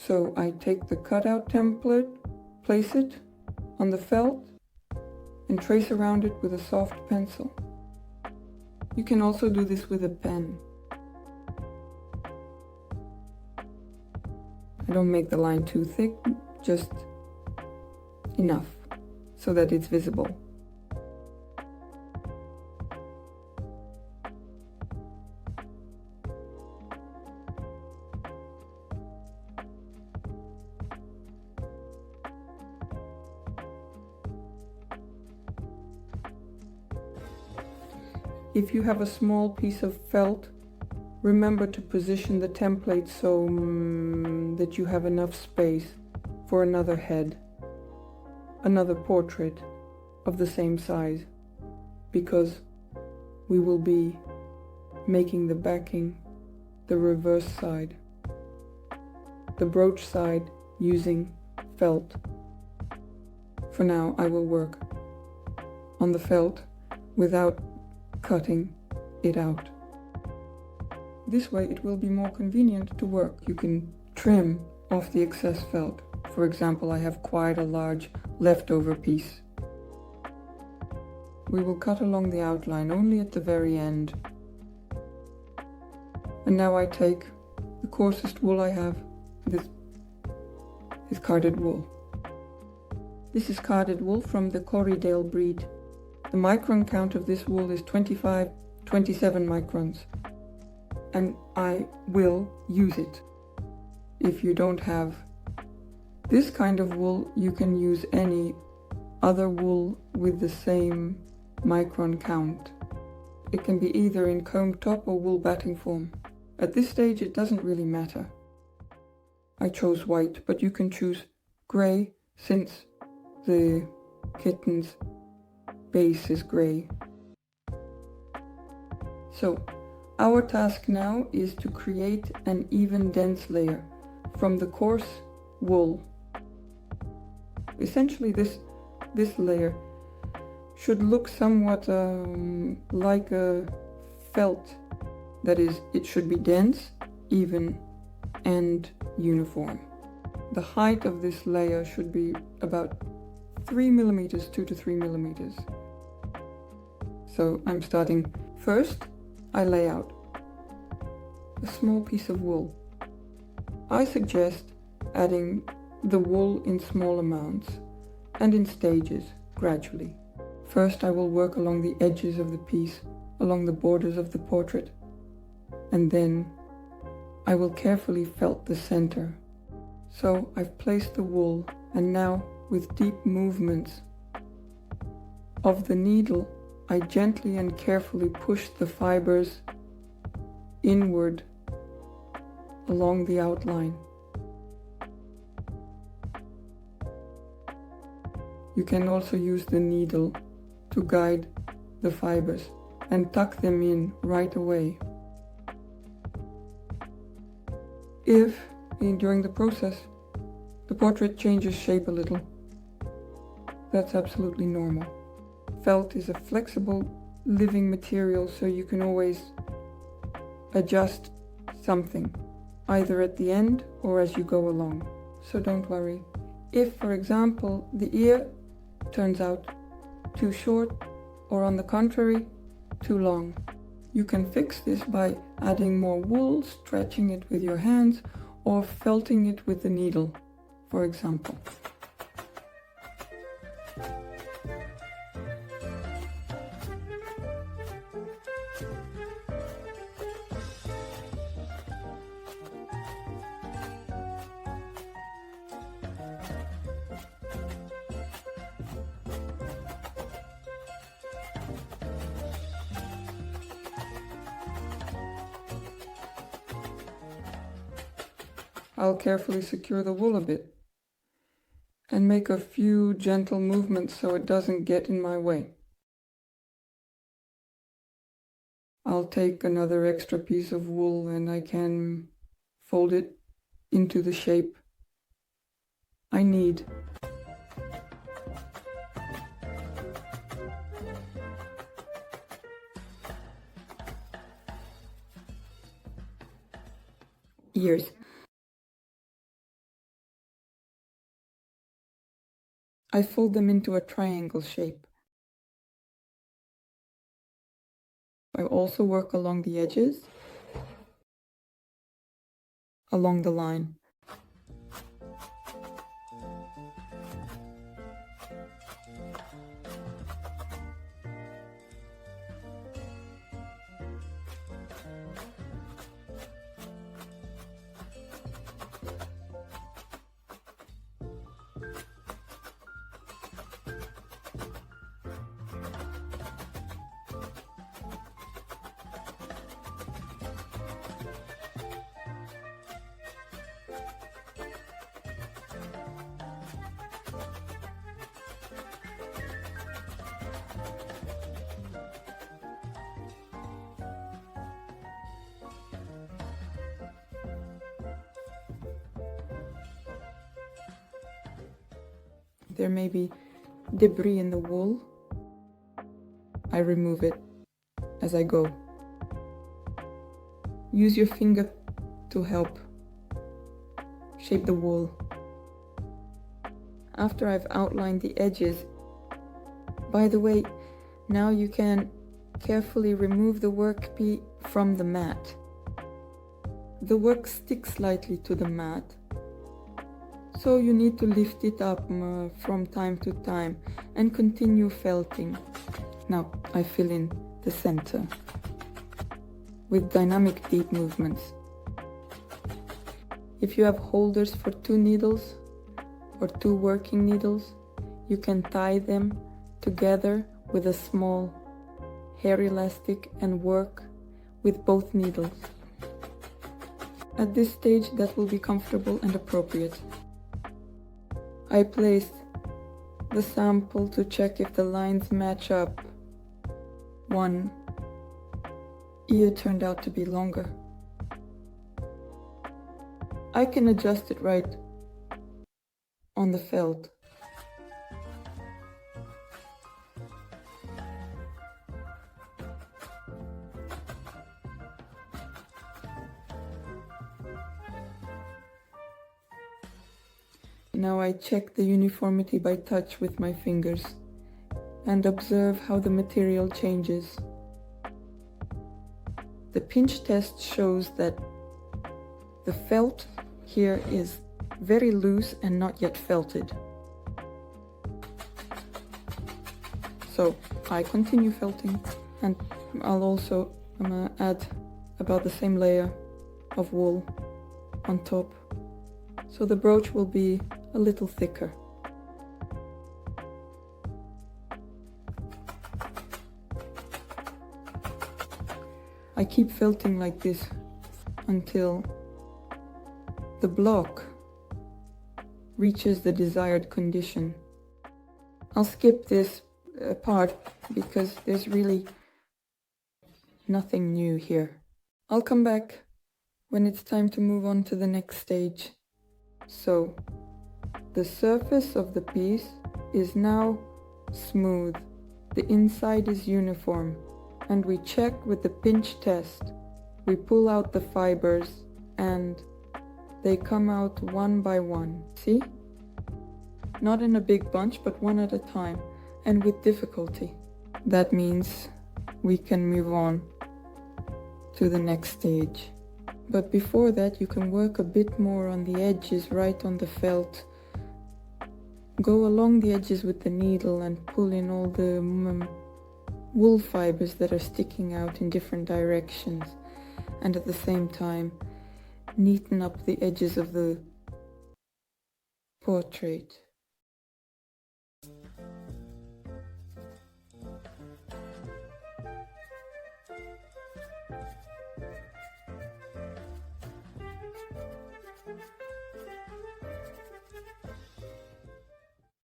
So I take the cutout template, place it on the felt, and trace around it with a soft pencil. You can also do this with a pen. I don't make the line too thick, just enough so that it's visible. If you have a small piece of felt, remember to position the template so that you have enough space for another head, another portrait of the same size, because we will be making the backing the reverse side, the brooch side, using felt. For now, I will work on the felt without cutting it out. This way it will be more convenient to work. You can trim off the excess felt. For example, I have quite a large leftover piece. We will cut along the outline only at the very end. And now I take the coarsest wool I have. This is carded wool. This is carded wool from the Corriedale breed. The micron count of this wool is 27 microns, and I will use it. If you don't have this kind of wool, you can use any other wool with the same micron count. It can be either in comb top or wool batting form. At this stage it doesn't really matter. I chose white, but you can choose grey since the kitten's base is grey. So our task now is to create an even dense layer from the coarse wool. Essentially this layer should look somewhat like a felt. That is, it should be dense, even, and uniform. The height of this layer should be about 3 millimeters, 2 to 3 millimeters. So I'm starting. First, I lay out a small piece of wool. I suggest adding the wool in small amounts and in stages, gradually. First, I will work along the edges of the piece, along the borders of the portrait, and then I will carefully felt the center. So I've placed the wool, and now with deep movements of the needle, I gently and carefully push the fibers inward along the outline. You can also use the needle to guide the fibers and tuck them in right away. If, during the process, the portrait changes shape a little, that's absolutely normal. Felt is a flexible, living material, so you can always adjust something, either at the end or as you go along. So don't worry. If, for example, the ear turns out too short, or on the contrary, too long, you can fix this by adding more wool, stretching it with your hands, or felting it with the needle, for example. I'll carefully secure the wool a bit and make a few gentle movements so it doesn't get in my way. I'll take another extra piece of wool and I can fold it into the shape I need. Ears. I fold them into a triangle shape. I also work along the edges, along the line. There may be debris in the wool. I remove it as I go. Use your finger to help shape the wool. After I've outlined the edges, by the way, now you can carefully remove the work from the mat. The work sticks slightly to the mat, so you need to lift it up from time to time and continue felting. Now I fill in the center with dynamic deep movements. If you have holders for 2 needles or 2 working needles, you can tie them together with a small hair elastic and work with both needles. At this stage, that will be comfortable and appropriate. I placed the sample to check if the lines match up. One ear turned out to be longer. I can adjust it right on the felt. Now I check the uniformity by touch with my fingers and observe how the material changes. The pinch test shows that the felt here is very loose and not yet felted. So I continue felting, and I'll also add about the same layer of wool on top, so the brooch will be a little thicker. I keep felting like this until the block reaches the desired condition. I'll skip this part because there's really nothing new here. I'll come back when it's time to move on to the next stage. So, the surface of the piece is now smooth, the inside is uniform, and we check with the pinch test. We pull out the fibers and they come out one by one. See? Not in a big bunch, but one at a time, and with difficulty. That means we can move on to the next stage. But before that, you can work a bit more on the edges, right on the felt. Go along the edges with the needle and pull in all the wool fibers that are sticking out in different directions, and at the same time neaten up the edges of the portrait.